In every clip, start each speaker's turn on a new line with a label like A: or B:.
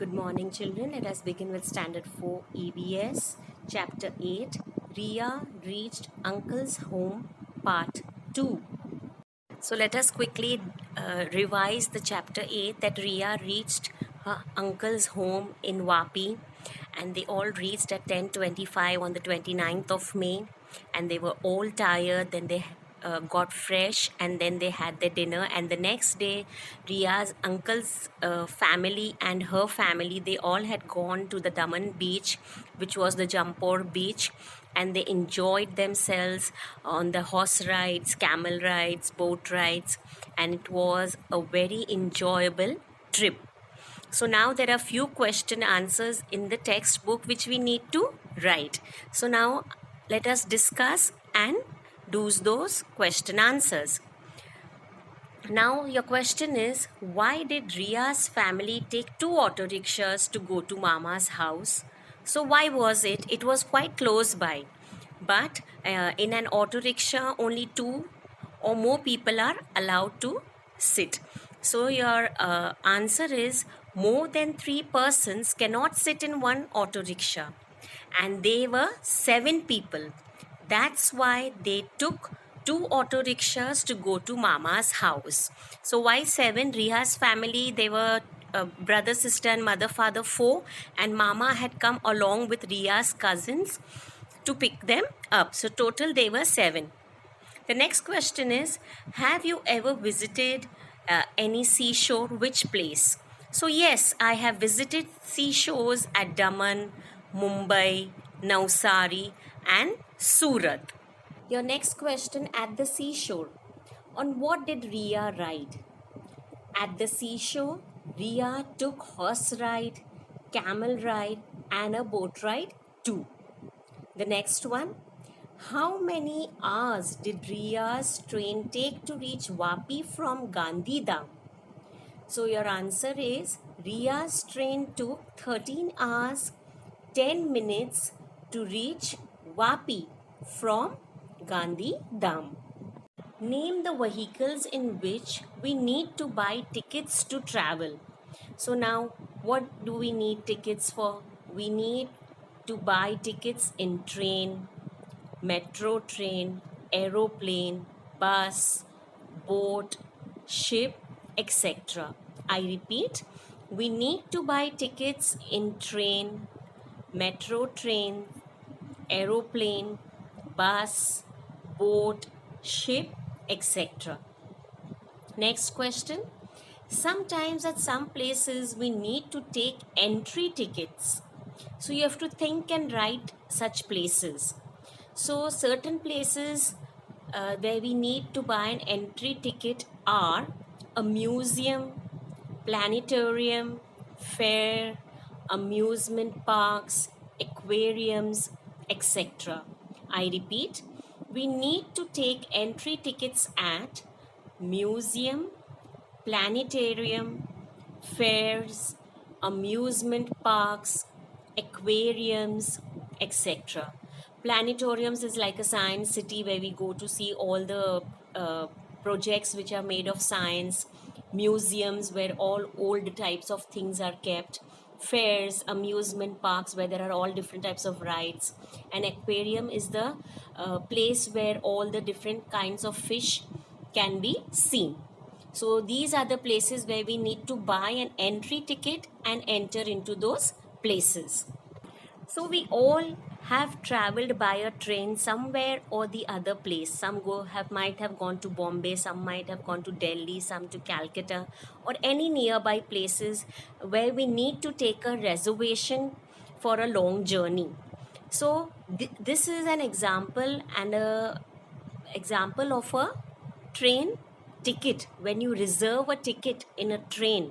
A: Good morning, children. Let us begin with Standard 4 EVS, Chapter 8. Ria reached Uncle's home, Part 2. So let us quickly revise the Chapter 8 that Ria reached her uncle's home in Vapi, and they all reached at 10:25 on the 29th of May, and they were all tired. Then they got fresh, and then they had their dinner. And the next day, Ria's uncle's family and her family, they all had gone to the Daman beach, which was the Jampur beach, and they enjoyed themselves on the horse rides, camel rides, boat rides, and it was a very enjoyable trip. So now there are few question answers in the textbook which we need to write. So now let us discuss and do those question answers. Now your question is, why did Ria's family take two auto rickshaws to go to Mama's house? So why was it? It was quite close by. But in an auto rickshaw, only two or more people are allowed to sit. So your answer is, more than 3 persons cannot sit in one auto rickshaw. And they were 7 people. That's why they took two auto rickshaws to go to Mama's house. So why 7? Riha's family, they were brother, sister and mother, father, 4, and Mama had come along with Ria's cousins to pick them up. So total they were 7. The next question is, have you ever visited any seashore? Which place? So yes, I have visited seashores at Daman, Mumbai, Navsari and Surat. Your next question, at the seashore. On what did Ria ride? At the seashore, Ria took horse ride, camel ride and a boat ride too. The next one, how many hours did Ria's train take to reach Vapi from Gandhidham? So your answer is, Ria's train took 13 hours, 10 minutes to reach Vapi from Gandhidham. Name the vehicles in which we need to buy tickets to travel. So now, what do we need tickets for? We need to buy tickets in train, metro train, aeroplane, bus, boat, ship, etc. I repeat, we need to buy tickets in train, metro train, aeroplane, bus, boat, ship, etc. Next question. Sometimes at some places we need to take entry tickets. So you have to think and write such places. So certain places where we need to buy an entry ticket are a museum, planetarium, fair, amusement parks, aquariums, etc. I repeat, we need to take entry tickets at museum, planetarium, fairs, amusement parks, aquariums, etc. Planetariums is like a science city where we go to see all the projects which are made of science. Museums where all old types of things are kept. Fairs, amusement parks where there are all different types of rides. An aquarium is the place where all the different kinds of fish can be seen. So these are the places where we need to buy an entry ticket and enter into those places. So we all have traveled by a train somewhere or the other place. Some might have gone to Bombay, some might have gone to Delhi, some to Calcutta, or any nearby places where we need to take a reservation for a long journey. So this is an example and a example of a train ticket. When you reserve a ticket in a train,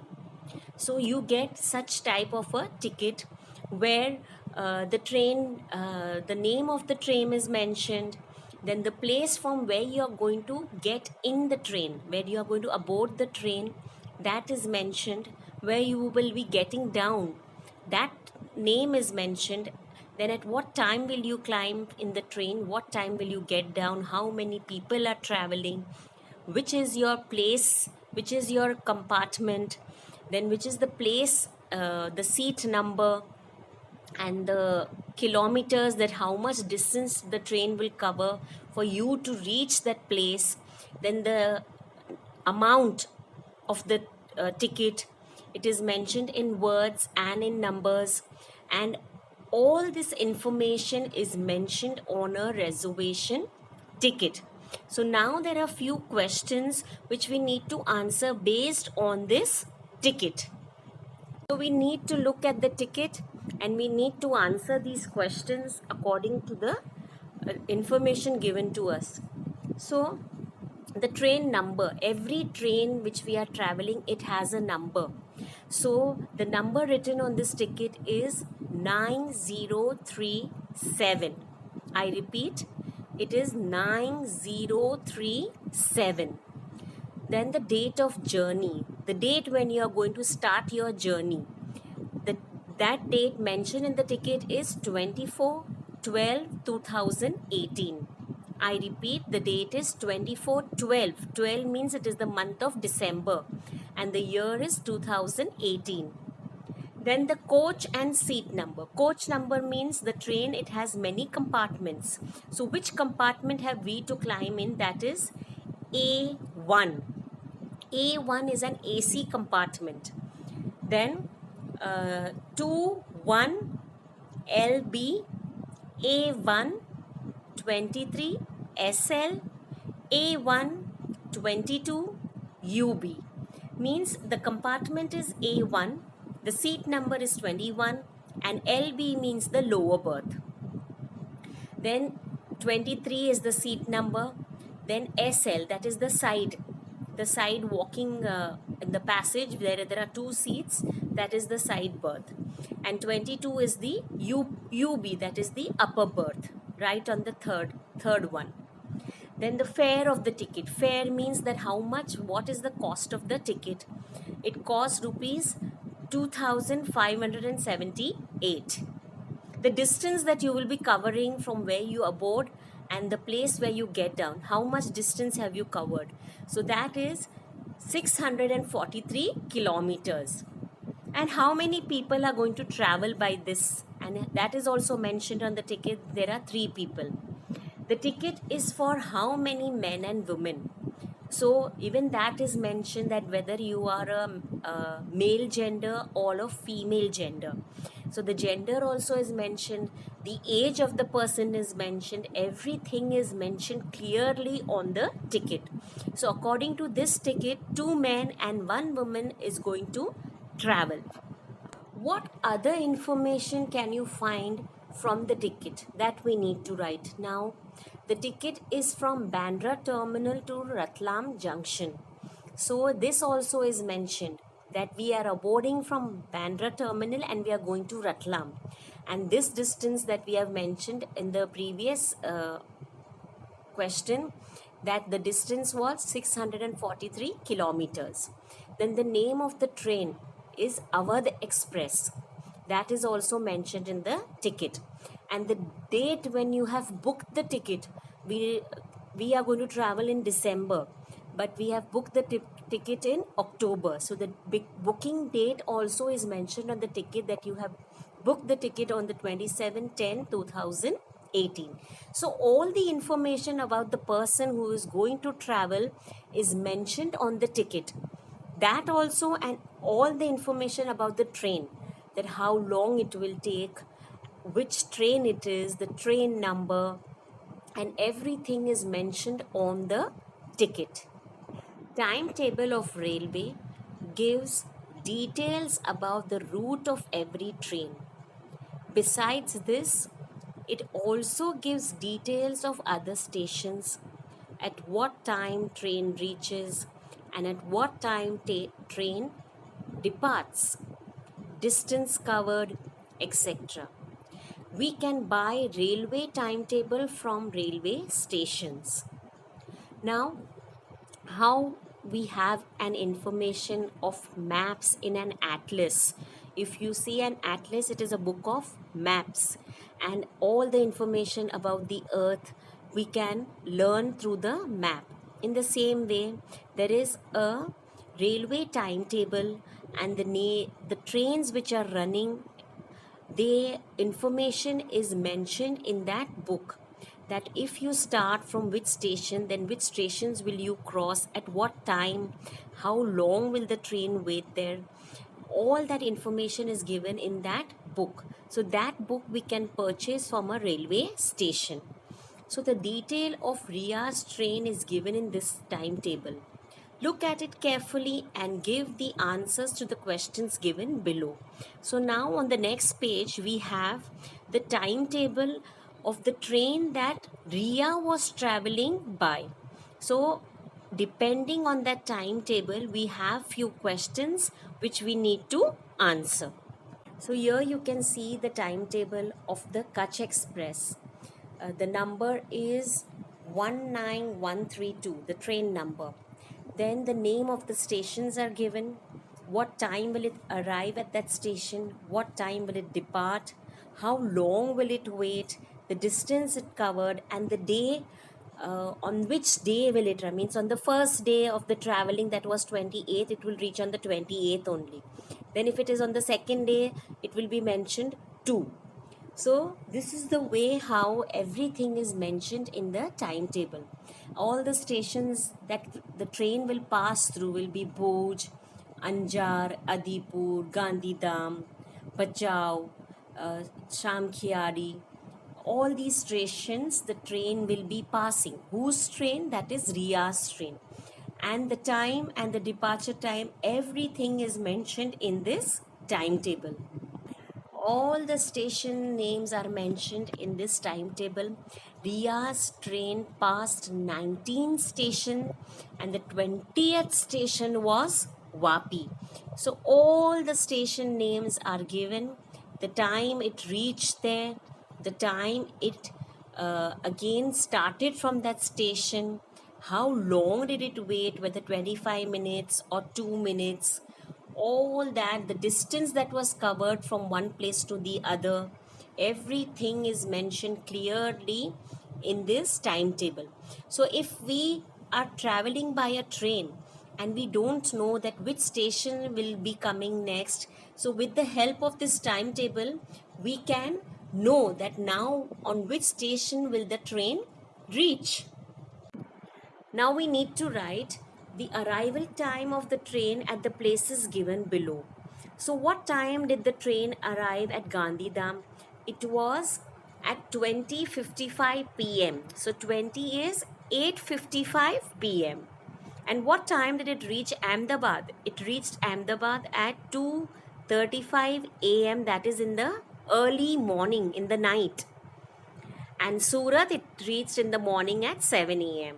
A: so you get such type of a ticket where the name of the train is mentioned, then the place from where you are going to get in the train, where you are going to aboard the train, that is mentioned, where you will be getting down, that name is mentioned, then at what time will you climb in the train, what time will you get down, how many people are traveling, which is your place, which is your compartment, then which is the place the seat number and the kilometers, that how much distance the train will cover for you to reach that place, then the amount of the ticket, it is mentioned in words and in numbers, and all this information is mentioned on a reservation ticket. So now there are few questions which we need to answer based on this ticket. So we need to look at the ticket and we need to answer these questions according to the information given to us. So the train number, every train which we are traveling, it has a number. So the number written on this ticket is 9037. I repeat, it is 9037. Then the date of journey, the date when you are going to start your journey, that date mentioned in the ticket is 24/12/2018. I repeat, the date is 24/12. 12 means it is the month of December and the year is 2018. Then the coach and seat number. Coach number means the train, it has many compartments. So which compartment have we to climb in? That is A1. A1 is an AC compartment. Then 21 LB, A1 23 SL, A1 22 UB. Means the compartment is A1, the seat number is 21, and LB means the lower berth. Then 23 is the seat number. Then SL, that is the side walking in the passage where there are two seats, that is the side berth. And 22 is the UB, that is the upper berth, right on the third one. Then the fare of the ticket. Fare means that how much, what is the cost of the ticket. It costs rupees 2578. The distance that you will be covering from where you aboard and the place where you get down, how much distance have you covered? So that is 643 kilometers. And how many people are going to travel by this? And that is also mentioned on the ticket. There are 3 people. The ticket is for how many men and women? So even that is mentioned, that whether you are a male gender or a female gender. So the gender also is mentioned, the age of the person is mentioned, everything is mentioned clearly on the ticket. So according to this ticket, 2 men and 1 woman is going to travel. What other information can you find from the ticket that we need to write? Now, the ticket is from Bandra terminal to Ratlam junction. So this also is mentioned, that we are aboarding from Bandra terminal and we are going to Ratlam. And this distance that we have mentioned in the previous question, that the distance was 643 kilometers. Then the name of the train is Awadh Express. That is also mentioned in the ticket. And the date when you have booked the ticket, we are going to travel in December, but we have booked the ticket in October. So the booking date also is mentioned on the ticket, that you have booked the ticket on the 27/10/2018. So all the information about the person who is going to travel is mentioned on the ticket. That also, and all the information about the train, that how long it will take, which train it is, the train number, and everything is mentioned on the ticket. Timetable of railway gives details about the route of every train. Besides this, it also gives details of other stations, at what time train reaches and at what time train departs, distance covered, etc. We can buy railway timetable from railway stations. Now, how we have an information of maps in an atlas. If you see an atlas, it is a book of maps, and all the information about the earth we can learn through the map. In the same way, there is a railway timetable and the trains which are running, the information is mentioned in that book, that if you start from which station, then which stations will you cross, at what time, how long will the train wait there. All that information is given in that book. So that book we can purchase from a railway station. So the detail of Ria's train is given in this timetable. Look at it carefully and give the answers to the questions given below. So now on the next page we have the timetable of the train that Ria was traveling by. So depending on that timetable, we have few questions which we need to answer. So here you can see the timetable of the Kutch Express. The number is 19132, the train number. Then the name of the stations are given. What time will it arrive at that station? What time will it depart? How long will it wait? The distance it covered, and the day, on which day will it run. Means on the first day of the traveling, that was 28th, it will reach on the 28th only. Then if it is on the second day, it will be mentioned 2. So this is the way how everything is mentioned in the timetable. All the stations that the train will pass through will be Bhuj, Anjar, Adipur, Gandhidham, Bajau, Shamkhiari. All these stations the train will be passing. Whose train? That is Ria's train. And the time and the departure time, everything is mentioned in this timetable. All the station names are mentioned in this timetable. Ria's train passed 19 stations and the 20th station was Vapi. So all the station names are given, the time it reached there, the time it again started from that station, how long did it wait, whether 25 minutes or 2 minutes, all that, the distance that was covered from one place to the other, everything is mentioned clearly in this timetable. So if we are traveling by a train and we don't know that which station will be coming next, so with the help of this timetable we can know that now on which station will the train reach. Now we need to write the arrival time of the train at the places given below. So what time did the train arrive at Gandhidham? It was at 20:55 p.m. So 20 is 8:55 p.m. And what time did it reach Ahmedabad? It reached Ahmedabad at 2:35 a.m. That is in the early morning, in the night. And Surat, it reached in the morning at 7 a.m.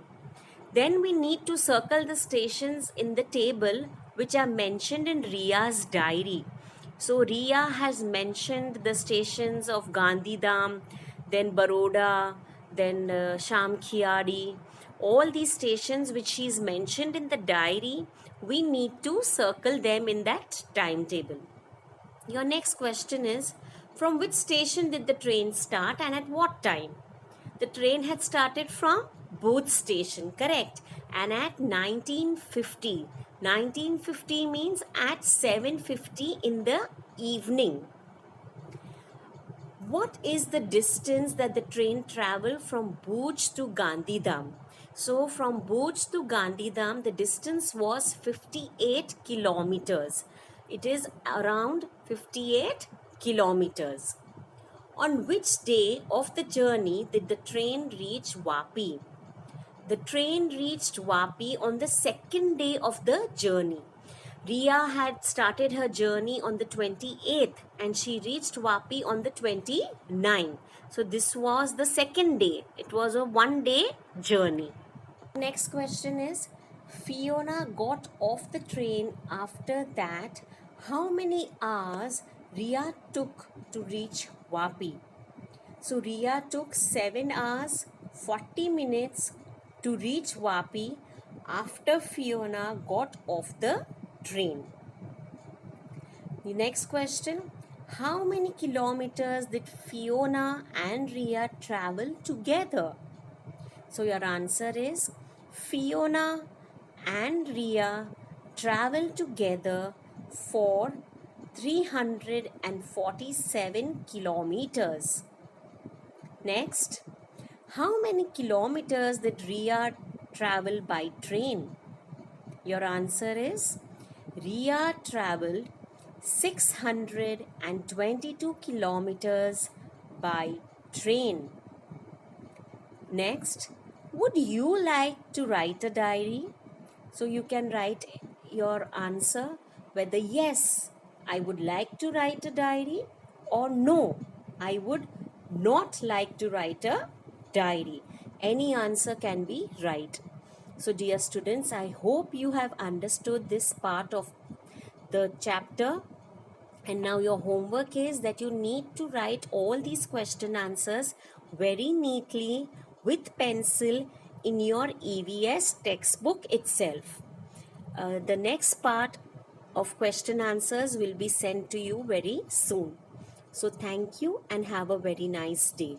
A: Then we need to circle the stations in the table which are mentioned in Ria's diary. So Ria has mentioned the stations of Gandhidham, then Baroda, then Shamkhiari. All these stations which she is mentioned in the diary, we need to circle them in that timetable. Your next question is, from which station did the train start and at what time? The train had started from Booth station, correct? And at 1950. 1950 means at 7:50 in the evening. What is the distance that the train traveled from Bhuj to Gandhidham? So from Bhuj to Gandhidham, the distance was 58 kilometers. It is around 58 kilometers. On which day of the journey did the train reach Vapi? The train reached Vapi on the second day of the journey. Ria had started her journey on the 28th and she reached Vapi on the 29th. So this was the second day. It was a one-day journey. Next question is, Fiona got off the train after that. How many hours Ria took to reach Vapi? So Ria took 7 hours 40 minutes to reach Vapi after Fiona got off the train. The next question, how many kilometers did Fiona and Ria travel together? So your answer is, Fiona and Ria traveled together for 347 kilometers. Next, how many kilometers did Ria travel by train? Your answer is Ria traveled 622 kilometers by train. Next, would you like to write a diary? So you can write your answer whether yes, I would like to write a diary, or no, I would not like to write a diary. Any answer can be right. So dear students, I hope you have understood this part of the chapter. And now your homework is that you need to write all these question answers very neatly with pencil in your EVS textbook itself. The next part of question answers will be sent to you very soon. So thank you and have a very nice day.